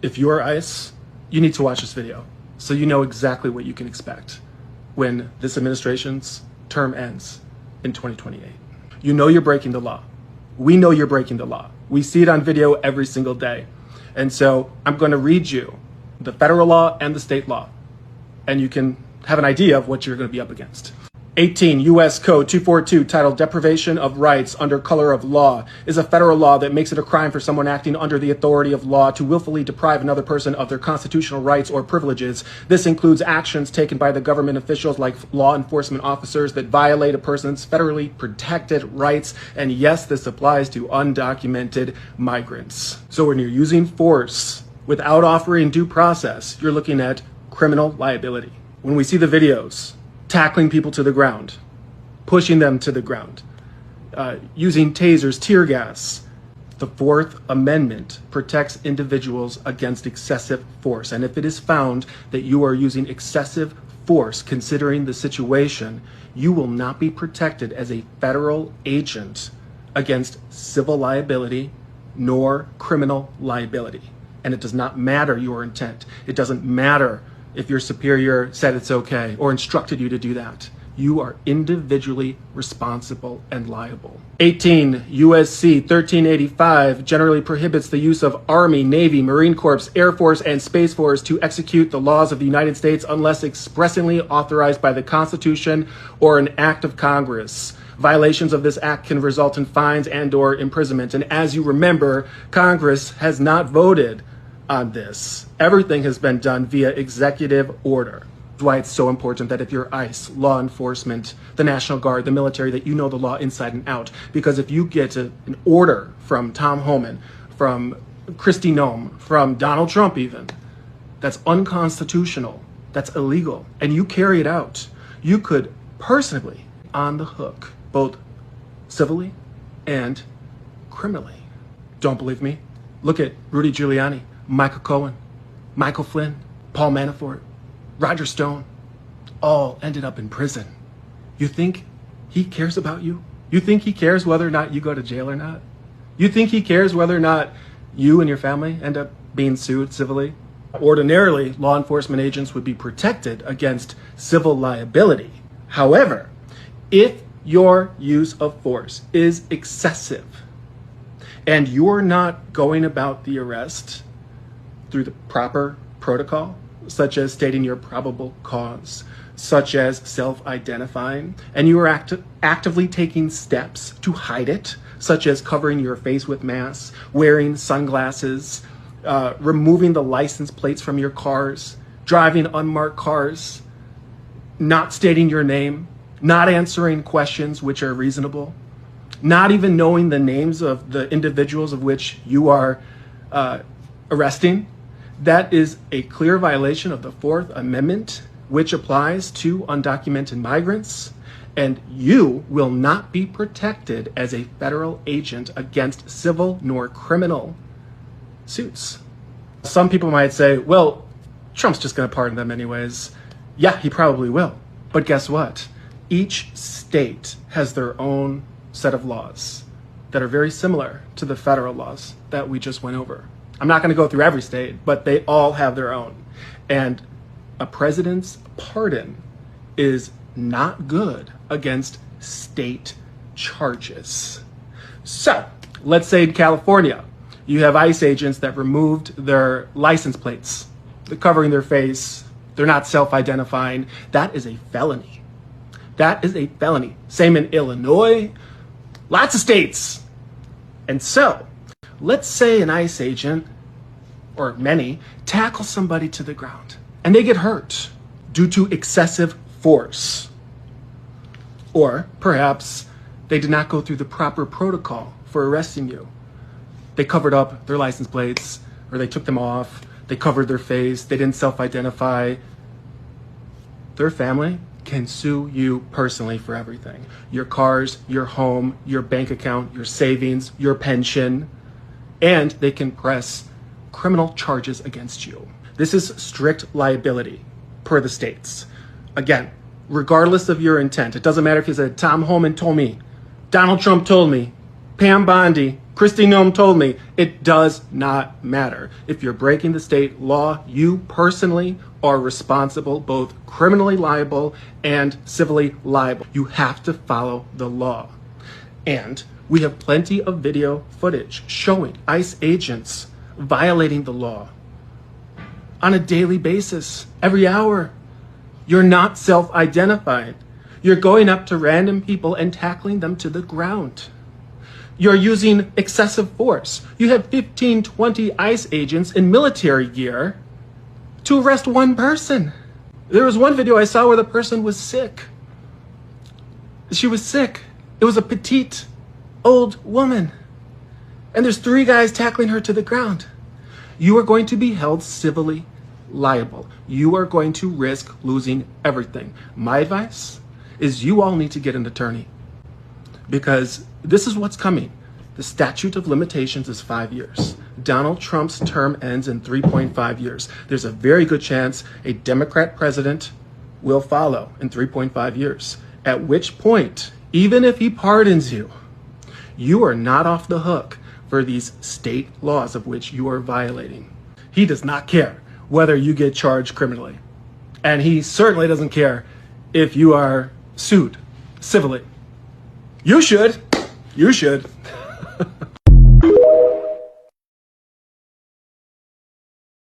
If you're ICE, you need to watch this video so you know exactly what you can expect when this administration's term ends in 2028. You know you're breaking the law. We know you're breaking the law. We see it on video every single day. And so I'm going to read you the federal law and the state law, and you can have an idea of what you're going to be up against. 18 U.S. Code 242, titled Deprivation of Rights Under Color of Law, is a federal law that makes it a crime for someone acting under the authority of law to willfully deprive another person of their constitutional rights or privileges. This includes actions taken by the government officials like law enforcement officers that violate a person's federally protected rights. And yes, this applies to undocumented migrants. So when you're using force without offering due process, you're looking at criminal liability. When we see the videos, tackling people to the ground, pushing them to the ground, using tasers, tear gas. The Fourth Amendment protects individuals against excessive force. And if it is found that you are using excessive force, considering the situation, you will not be protected as a federal agent against civil liability nor criminal liability. And it does not matter your intent. It doesn't matter if your superior said it's okay or instructed you to do that. You are individually responsible and liable. 18 U.S.C. 1385 generally prohibits the use of Army, Navy, Marine Corps, Air Force, and Space Force to execute the laws of the United States unless expressly authorized by the Constitution or an act of Congress. Violations of this act can result in fines and/or imprisonment. And as you remember, Congress has not voted on this. Everything has been done via executive order. That's why it's so important that if you're ICE, law enforcement, the National Guard, the military, that you know the law inside and out. Because if you get an order from Tom Homan, from Kristi Noem, from Donald Trump even, that's unconstitutional, that's illegal, and you carry it out, you could personally on the hook, both civilly and criminally. Don't believe me? Look at Rudy Giuliani, Michael Cohen, Michael Flynn, Paul Manafort, Roger Stone, all ended up in prison. You think he cares about you? You think he cares whether or not you go to jail or not? You think he cares whether or not you and your family end up being sued civilly? Ordinarily, law enforcement agents would be protected against civil liability. However, if your use of force is excessive and you're not going about the arrest through the proper protocol, such as stating your probable cause, such as self-identifying, and you are actively taking steps to hide it, such as covering your face with masks, wearing sunglasses, removing the license plates from your cars, driving unmarked cars, not stating your name, not answering questions which are reasonable, not even knowing the names of the individuals of which you are arresting, that is a clear violation of the Fourth Amendment, which applies to undocumented migrants, and you will not be protected as a federal agent against civil nor criminal suits. Some people might say, well, Trump's just going to pardon them anyways. Yeah, he probably will. But guess what? Each state has their own set of laws that are very similar to the federal laws that we just went over. I'm not going to go through every state, but they all have their own. And a president's pardon is not good against state charges. So let's say in California, you have ICE agents that removed their license plates. They're covering their face. They're not self-identifying. That is a felony. That is a felony. Same in Illinois, lots of states. And so let's say an ICE agent, or many, tackle somebody to the ground and they get hurt due to excessive force. Or perhaps they did not go through the proper protocol for arresting you. They covered up their license plates, or they took them off, they covered their face, they didn't self-identify. Their family can sue you personally for everything. Your cars, your home, your bank account, your savings, your pension, and they can press criminal charges against you. This is strict liability per the states. Again, regardless of your intent, it doesn't matter if you said, Tom Homan told me, Donald Trump told me, Pam Bondi, Christy Nome told me, it does not matter. If you're breaking the state law, you personally are responsible, both criminally liable and civilly liable. You have to follow the law. And we have plenty of video footage showing ICE agents violating the law on a daily basis, every hour. You're not self-identified. You're going up to random people and tackling them to the ground. You're using excessive force. You have 15, 20 ICE agents in military gear to arrest one person. There was one video I saw where the person was sick. She was sick. It was a petite, old woman. And there's 3 guys tackling her to the ground. You are going to be held civilly liable. You are going to risk losing everything. My advice is you all need to get an attorney, because this is what's coming. The statute of limitations is 5 years. Donald Trump's term ends in 3.5 years. There's a very good chance a Democrat president will follow in 3.5 years, at which point, even if he pardons you, you are not off the hook for these state laws of which you are violating. He does not care whether you get charged criminally. And he certainly doesn't care if you are sued civilly. You should. You should.